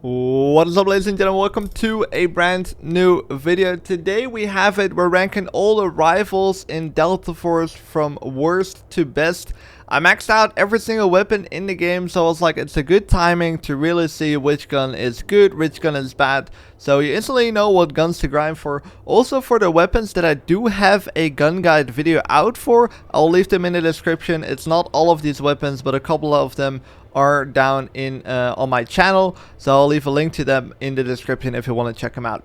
What is up, ladies and gentlemen? Welcome to a brand new video. Today we're ranking all the rifles in Delta Force from worst to best. I maxed out every single weapon in the game, so I was like, it's a good timing to really see which gun is good, which gun is bad, so you instantly know what guns to grind for. Also, for the weapons that I do have a gun guide video out for, I'll leave them in the description. It's not all of these weapons, but a couple of them are down in on my channel, so I'll leave a link to them in the description if you want to check them out.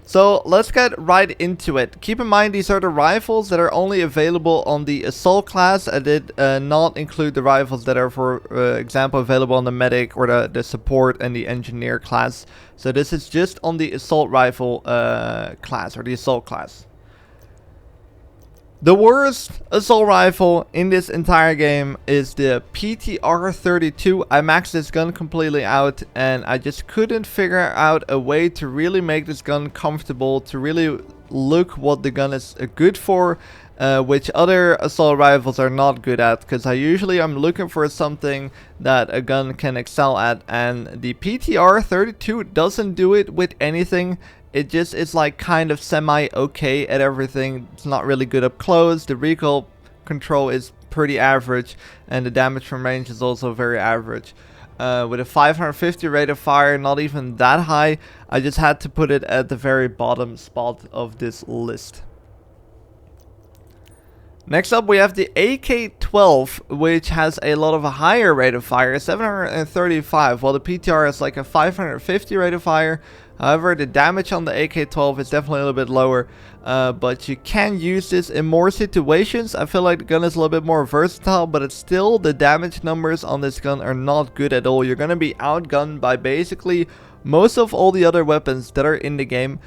So let's get right into it. Keep in mind, these are the rifles that are only available on the assault class. I did not include the rifles that are, for example, available on the medic or the support and the engineer class. So this is just on the assault rifle class, or the assault class. The worst assault rifle in this entire game is the PTR-32. I maxed this gun completely out, and I just couldn't figure out a way to really make this gun comfortable, to really look what the gun is good for, which other assault rifles are not good at, because I'm looking for something that a gun can excel at, and the PTR-32 doesn't do it with anything. It just is like kind of semi-okay at everything. It's not really good up close. The recoil control is pretty average, and the damage from range is also very average. With a 550 rate of fire, not even that high, I just had to put it at the very bottom spot of this list. Next up, we have the AK-12, which has a lot of a higher rate of fire, 735, while the PTR is like a 550 rate of fire. However, the damage on the AK-12 is definitely a little bit lower, but you can use this in more situations. I feel like the gun is a little bit more versatile, but it's still, the damage numbers on this gun are not good at all. You're going to be outgunned by basically most of all the other weapons that are in the game.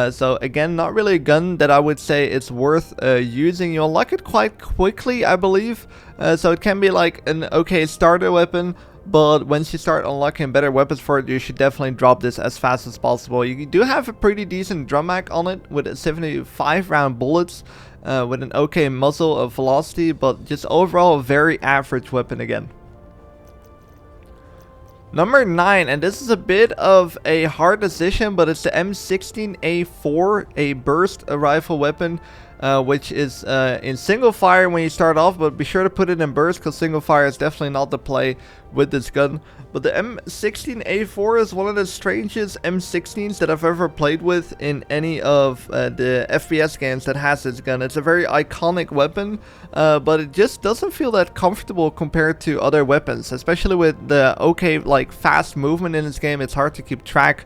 So again, not really a gun that I would say it's worth using. You'll unlock it quite quickly, I believe. So it can be like an okay starter weapon, but once you start unlocking better weapons for it, you should definitely drop this as fast as possible. You do have a pretty decent drum mag on it with 75 round bullets, with an okay muzzle of velocity, but just overall a very average weapon again. Number 9, and this is a bit of a hard decision, but it's the M16A4, a burst rifle weapon, which is in single fire when you start off, but be sure to put it in burst, because single fire is definitely not the play with this gun. But the M16A4 is one of the strangest M16s that I've ever played with in any of the FPS games that has this gun. It's a very iconic weapon, but it just doesn't feel that comfortable compared to other weapons, especially with the like fast movement in this game. It's hard to keep track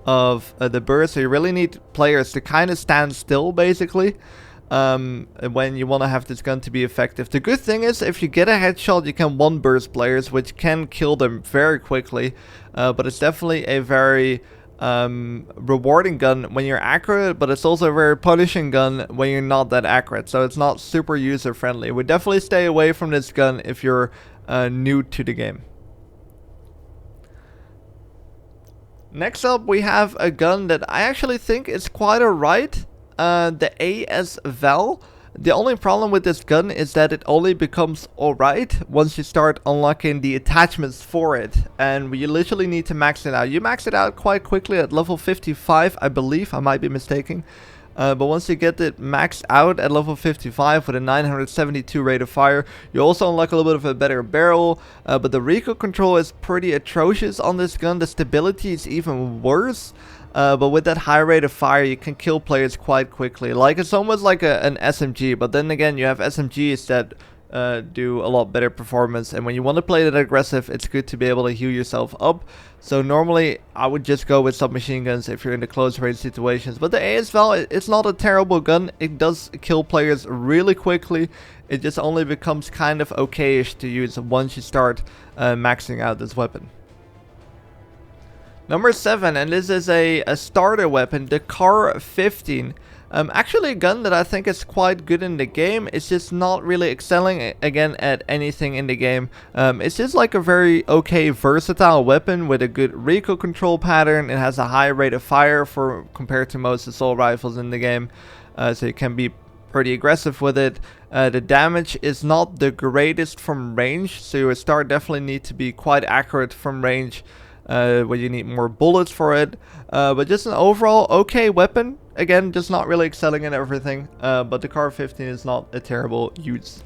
of the burst, so you really need players to kind of stand still basically when you want to have this gun to be effective. The good thing is, if you get a headshot, you can one burst players, which can kill them very quickly, but it's definitely a very rewarding gun when you're accurate, but it's also a very punishing gun when you're not that accurate, so it's not super user friendly. We definitely stay away from this gun if you're new to the game. Next up, we have a gun that I actually think is quite alright. The AS-Val. The only problem with this gun is that it only becomes alright once you start unlocking the attachments for it, and you literally need to max it out. You max it out quite quickly at level 55, I believe. I might be mistaken. But once you get it maxed out at level 55 with a 972 rate of fire, you also unlock a little bit of a better barrel, but the recoil control is pretty atrocious on this gun. The stability is even worse. But with that high rate of fire, you can kill players quite quickly. Like, it's almost like an SMG, but then again, you have SMGs that do a lot better performance, and when you want to play that aggressive, it's good to be able to heal yourself up. So normally I would just go with submachine guns if you're in the close range situations, but the AS-Val, it's not a terrible gun. It does kill players really quickly. It just only becomes kind of okay-ish to use once you start maxing out this weapon. Number 7, and this is a starter weapon, the Kar-15. Actually a gun that I think is quite good in the game. It's just not really excelling again at anything in the game. It's just like a very okay versatile weapon with a good recoil control pattern. It has a high rate of fire compared to most assault rifles in the game, so you can be pretty aggressive with it. The damage is not the greatest from range, so your start definitely need to be quite accurate from range. where you need more bullets for it. But just an overall okay weapon. Again, just not really excelling in everything. But the Kar 15 is not a terrible use.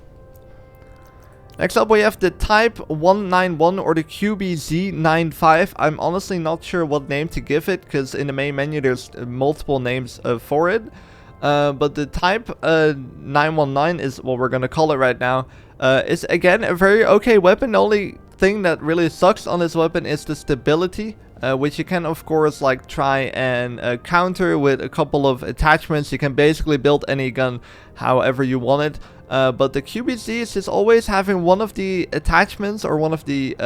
Next up we have the Type 191 or the QBZ95. I'm honestly not sure what name to give it, because in the main menu there's multiple names for it. But the Type 919 is what we're gonna call it right now. It's again a very okay weapon. The only thing that really sucks on this weapon is the stability, which you can of course like try and counter with a couple of attachments. You can basically build any gun however you want it. But the QBZ is just always having one of the attachments or one of the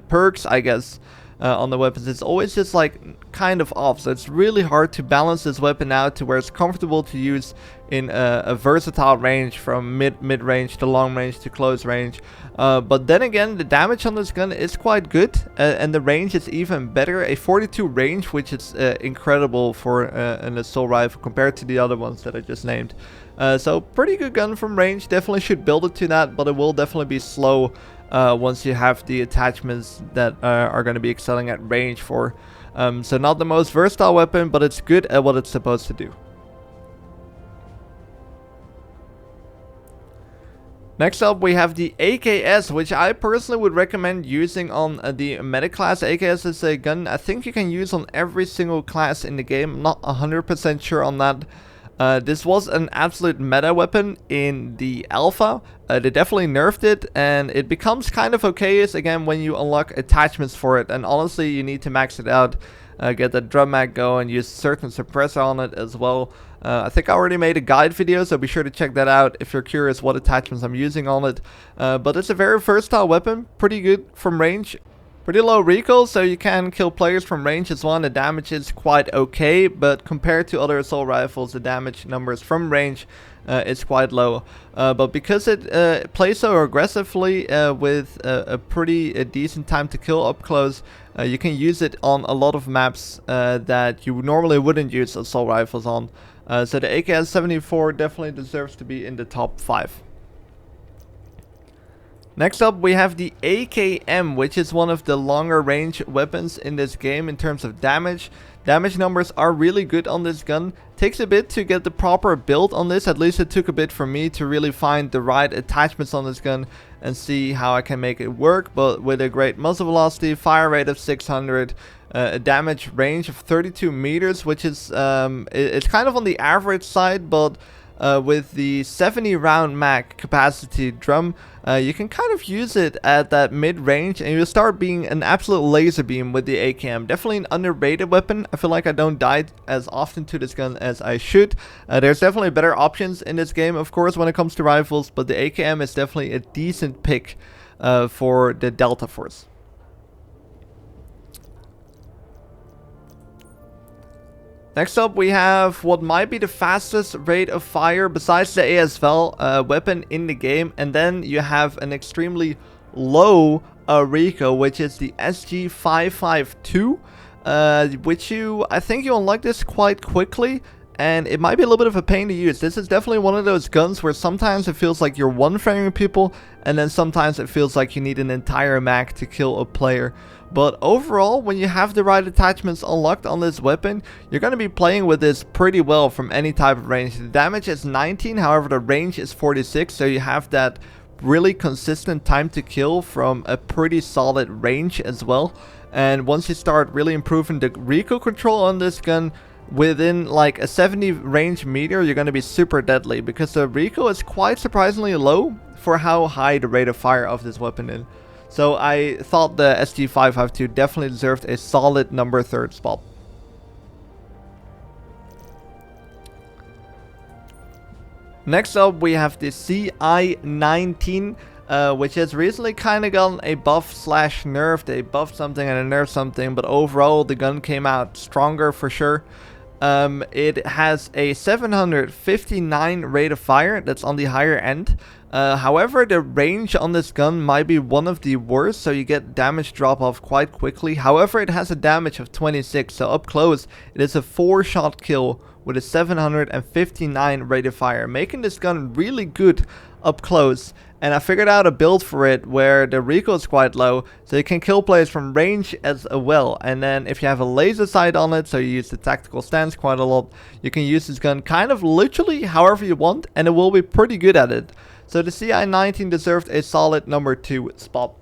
perks, I guess, on the weapons. It's always just like kind of off, so it's really hard to balance this weapon out to where it's comfortable to use in a versatile range, from mid range to long range to close range. But then again, the damage on this gun is quite good, and the range is even better. A 42 range, which is incredible for an assault rifle compared to the other ones that I just named. So pretty good gun from range. Definitely should build it to that, but it will definitely be slow once you have the attachments that are going to be excelling at range for. So not the most versatile weapon, but it's good at what it's supposed to do. Next up we have the AKS, which I personally would recommend using on the meta class. AKS is a gun I think you can use on every single class in the game. I'm not 100% sure on that. This was an absolute meta weapon in the alpha. They definitely nerfed it, and it becomes kind of okay again when you unlock attachments for it. And honestly, you need to max it out, get the drum mag going, use certain suppressor on it as well. I think I already made a guide video, so be sure to check that out if you're curious what attachments I'm using on it. But it's a very versatile weapon, pretty good from range. Pretty low recoil, so you can kill players from range as well. The damage is quite okay, but compared to other assault rifles, the damage numbers from range is quite low. But because it plays so aggressively with a pretty decent time to kill up close, you can use it on a lot of maps that you normally wouldn't use assault rifles on. So the AKS-74 definitely deserves to be in the top 5. Next up we have the AKM, which is one of the longer range weapons in this game in terms of damage. Damage numbers are really good on this gun. Takes a bit to get the proper build on this. At least it took a bit for me to really find the right attachments on this gun and see how I can make it work. But with a great muzzle velocity, fire rate of 600, a damage range of 32 meters, which is it's kind of on the average side, but with the 70 round mag capacity drum, you can kind of use it at that mid range, and you'll start being an absolute laser beam with the AKM. Definitely an underrated weapon. I feel like I don't die as often to this gun as I should. There's definitely better options in this game, of course, when it comes to rifles, but the AKM is definitely a decent pick for the Delta Force. Next up we have what might be the fastest rate of fire besides the ASVL weapon in the game, and then you have an extremely low recoil, which is the SG552, which I think you unlock this quite quickly, and it might be a little bit of a pain to use. This is definitely one of those guns where sometimes it feels like you're one-framing people, and then sometimes it feels like you need an entire mag to kill a player. But overall, when you have the right attachments unlocked on this weapon, you're going to be playing with this pretty well from any type of range. The damage is 19, however the range is 46, so you have that really consistent time to kill from a pretty solid range as well. And once you start really improving the recoil control on this gun, within like a 70 range meter, you're going to be super deadly, because the recoil is quite surprisingly low for how high the rate of fire of this weapon is. So I thought the SG552 definitely deserved a solid number 3rd spot. Next up we have the CI-19, which has recently kind of gotten a buff slash nerf. They buffed something and a nerf something, but overall the gun came out stronger for sure. It has a 759 rate of fire, that's on the higher end. However, the range on this gun might be one of the worst, so you get damage drop off quite quickly. However, it has a damage of 26, so up close it is a 4-shot kill with a 759 rate of fire, making this gun really good up close. And I figured out a build for it where the recoil is quite low, so you can kill players from range as well. And then if you have a laser sight on it, so you use the tactical stance quite a lot, you can use this gun kind of literally however you want, and it will be pretty good at it. So the CI-19 deserved a solid number 2 spot.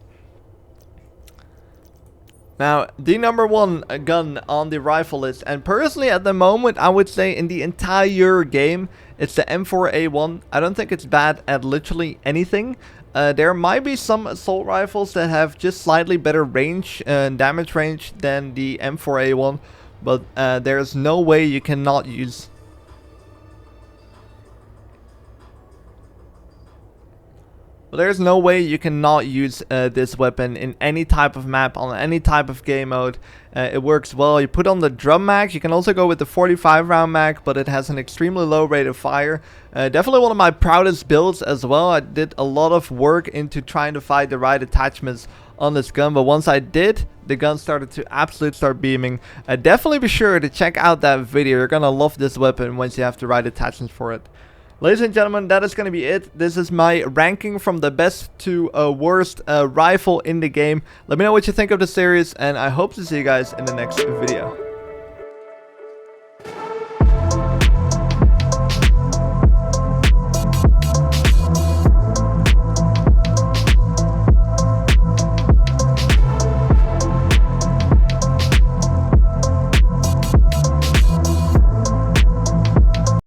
Now, the number 1 gun on the rifle list, and personally at the moment I would say in the entire game, it's the M4A1. I don't think it's bad at literally anything. There might be some assault rifles that have just slightly better range and damage range than the M4A1, but there's no way you cannot use... There's no way you cannot use this weapon in any type of map, on any type of game mode. It works well. You put on the drum mag. You can also go with the 45 round mag, but it has an extremely low rate of fire. Definitely one of my proudest builds as well. I did a lot of work into trying to find the right attachments on this gun, but once I did, the gun started to absolutely start beaming. Definitely be sure to check out that video. You're gonna love this weapon once you have the right attachments for it. Ladies and gentlemen, that is going to be it. This is my ranking from the best to worst rifle in the game. Let me know what you think of the series, and I hope to see you guys in the next video.